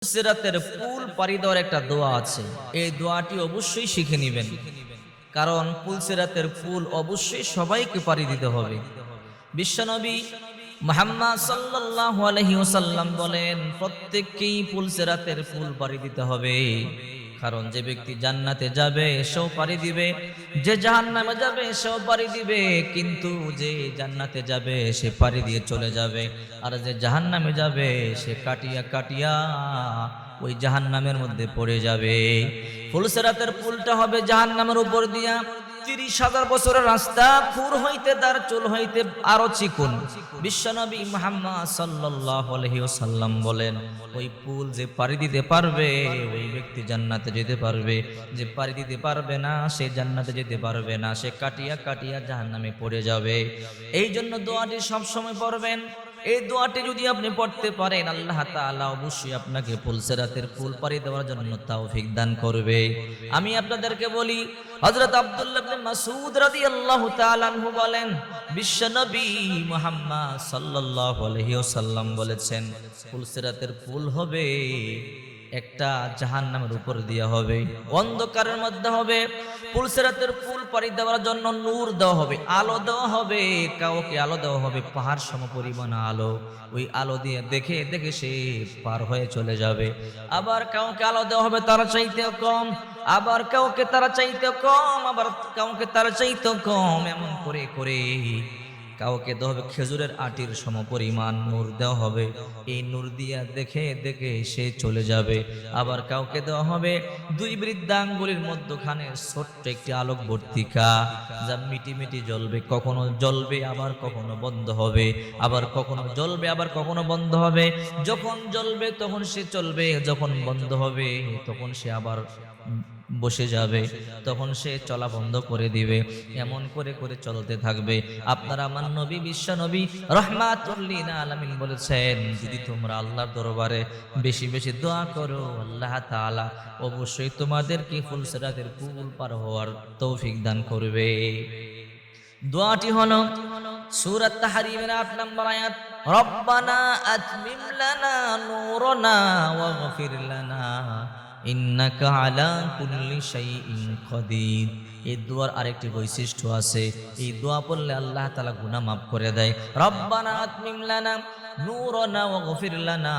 সিরাতের পুল পাড়ি দেওয়ার একটা দোয়া আছে, এই দোয়াটি অবশ্যই শিখে নেবেন, কারণ পুলসিরাতের পুল অবশ্যই সবাইকে পাড়ি দিতে হবে। বিশ্বনবী মুহাম্মদ সাল্লাল্লাহু আলাইহি ওয়াসাল্লাম বলেন, প্রত্যেককেই পুলসিরাতের পুল পাড়ি দিতে হবে, কারণ যে ব্যক্তি জান্নাতে যাবে সেও পাড়ি দিবে, যে জাহান্নামে যাবে সেও পাড়ি দিবে, কিন্তু যে জান্নাতে যাবে সে পাড়ি দিয়ে চলে যাবে, আর যে জাহান্নামে যাবে সে কাটিয়া কাটিয়া ওই জাহান্নামের মধ্যে পড়ে যাবে। ফুলসিরাতের পুলটা হবে জাহান্নামের উপর দিয়া ৩০,০০০ বছরের রাস্তা, খুর হইতে তার চুল হইতে আরো চিকন। বিশ্বনবী মুহাম্মদ সাল্লাল্লাহু আলাইহি ওয়াসাল্লাম বলেন, ওই পুল যে পাড়ি দিতে পারবে ওই ব্যক্তি জান্নাতে যেতে পারবে, যে পাড়ি দিতে পারবে না সে জান্নাতে যেতে পারবে না, সে কাটিয়া কাটিয়া জাহান্নামে পড়ে যাবে। এই জন্য দোয়াটি সব সময় পড়বেন। এই দোয়াটি যদি আপনি পড়তে পারেন, আল্লাহ তাআলা অবশ্যই আপনাকে পুলসিরাতের পুল পাড়ি দেওয়ার জন্য তৌফিক দান করবে। আমি আপনাদেরকে বলি, হযরত আব্দুল্লাহ ইবনে মাসউদ রাদিয়াল্লাহু তাআলা আনহু বলেন, বিশ্বনবী মুহাম্মদ সাল্লাল্লাহু আলাইহি ওয়াসাল্লাম বলেছেন, পুলসিরাতের পুল হবে একটা জাহান্নামের উপর দিয়া হবে, অন্ধকারের মধ্যে হবে। পুলসিরাতের পুল পাড়ি দেওয়ার জন্য নূর দেওয়া হবে, আলো দেওয়া হবে, কাউকে আলো দেওয়া হবে পাহাড় সম পরিমাণ আলো, ওই আলো দিয়ে দেখে দেখে সে পার হয়ে চলে যাবে। আবার কাউকে আলো দেওয়া হবে তারা চাইতে কম, আবার কাউকে তারা চাইতে কম, আবার কাউকে তারা চাইতে কম, এমন করে করে কাউকে দেওয়া হবে খেজুরের আটির সম পরিমাণ নূর দেওয়া হবে, এই নূর দিয়া দেখে দেখে সে চলে যাবে। আবার কাউকে দেওয়া হবে দুই বৃদ্ধাঙ্গুলির মধ্যখানে ছোট্ট একটি আলোকবর্তিকা, যা মিটি মিটি জ্বলবে, কখনো জ্বলবে আবার কখনো বন্ধ হবে, আবার কখনো জ্বলবে আবার কখনো বন্ধ হবে। যখন জ্বলবে তখন সে চলবে, যখন বন্ধ হবে তখন সে আবার বসে যাবে, তখন সে চলা বন্ধ করে দিবে। এমন করে করে চলতে থাকবে। আপনারা আমার নবী বিশ্ব নবী রাহমাতুল লিল আলামিন বলেছেন, যদি তোমরা আল্লাহর দরবারে বেশি বেশি দোয়া করো, আল্লাহ তাআলা অবশ্যই তোমাদেরকে ফুলসিরাতের পুল পার হওয়ার তৌফিক দান করবে। দোয়াটি হলো সূরা তাহরীমের ৮ নম্বর আয়াত, রব্বানা আতমিম লানা নূরানা ওয়াগফির লানা ইন্নাকা আলা কুল্লি শাইইন কাদির। এই দোয়ার আরেকটি বৈশিষ্ট্য আছে, এই দোয়া পড়লে আল্লাহ তাআলা গুনাহ মাফ করে দেয়। রব্বানা আতমিম লানা নূরানা ওয়াগফির লানা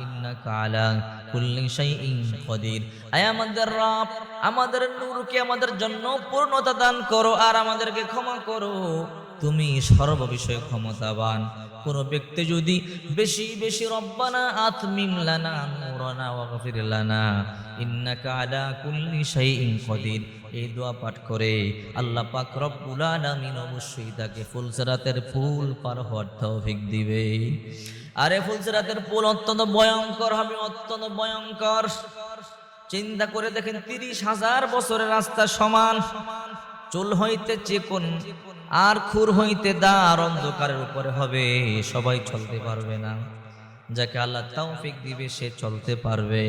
ইন্নাকা আলা কুল্লি শাইইন কাদির। আয় আমাদের রব, আমাদের নূরকে আমাদের জন্য পূর্ণতা দান করো আর আমাদেরকে ক্ষমা করো, তুমি সর্ববিষয়ে ক্ষমতাবান। কোন ব্যক্তি যদি বেশি বেশি রব্বানা আতমিম লানা নূরানা ওয়াগফির লানা ইন্নাকা আলা কুল্লি শাইইন কাদির এই দোয়া পাঠ করে, আল্লাহ পাক রব্বুল আলামিন অবশ্যই তাকে ফুলসিরাতের পুল পার হওয়ার তৌফিক দিবে। আরে ফুলসিরাতের পুল অত্যন্ত ভয়ঙ্কর হবে, অত্যন্ত ভয়ঙ্কর। চিন্তা করে দেখেন, ৩০,০০০ বছরের রাস্তা সমান, চুল হইতে চিকন আর খুর হইতে দাঁড়, অন্ধকারের উপরে হবে, সবাই চলতে পারবে না। যাকে আল্লাহ তৌফিক দিবে সে চলতে পারবে।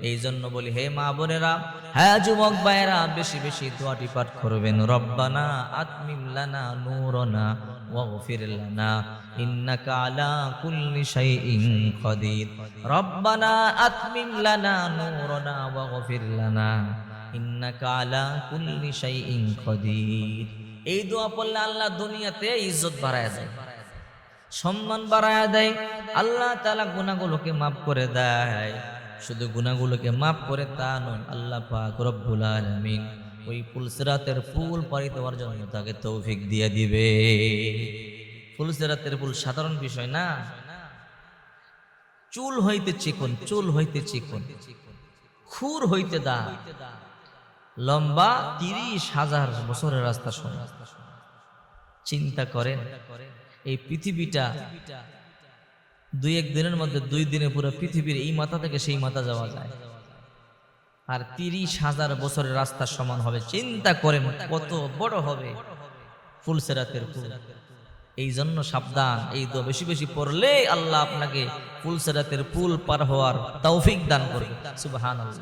এই জন্য বলি, হে মা বোনেরা, হ্যাঁ যুবক ভাইয়েরা, বেশি বেশি দোয়াটি পাঠ করবেন। রব্বানা আতমিম লানা নূরানা ওয়াগফির লানা ইন্নাকা আলা কুল্লি শাইইন কাদির। রব্বানা আতমিম লানা নূরানা ওয়াগফির লানা ইন্নাকা আলা কুল্লি শাইইন কাদির। এই দোয়া পড়লে আল্লাহ দুনিয়াতে ইজ্জত বাড়ায় দেয়, সম্মান বাড়ায় দেয়। আল্লাহ তাআলা গুনাহগুলোকে মাফ করে দেয়। শুধু গুনাহগুলোকে মাফ করে তা নয়, আল্লাহ পাক রব্বুল আলামিন ওই ফুলসিরাতের পুল পাড়ি দেওয়ার জন্য তাকে তৌফিক দিয়ে দিবে। ফুলসিরাতের পুল সাধারণ বিষয় না, চুল হইতে চিকন, চুল হইতে চিকন, খুর হইতে দাঁড়, লম্বা ৩০,০০০ বছরের রাস্তা সমান। চিন্তা করেন, এই পৃথিবীটা দুই এক দিনের মধ্যে, ২ দিনে পুরো পৃথিবীর এই মাথা থেকে সেই মাথা যাওয়া যায়, আর ৩০,০০০ বছরের রাস্তা সমান হবে। চিন্তা করেন কত বড় হবে ফুলসিরাতের পুল। এই জন্য সাবধান, এই দোয়া বেশি বেশি পড়লে আল্লাহ আপনাকে ফুলসিরাতের পুল পার হওয়ার তৌফিক দান করবে। সুবহানাল্লাহ।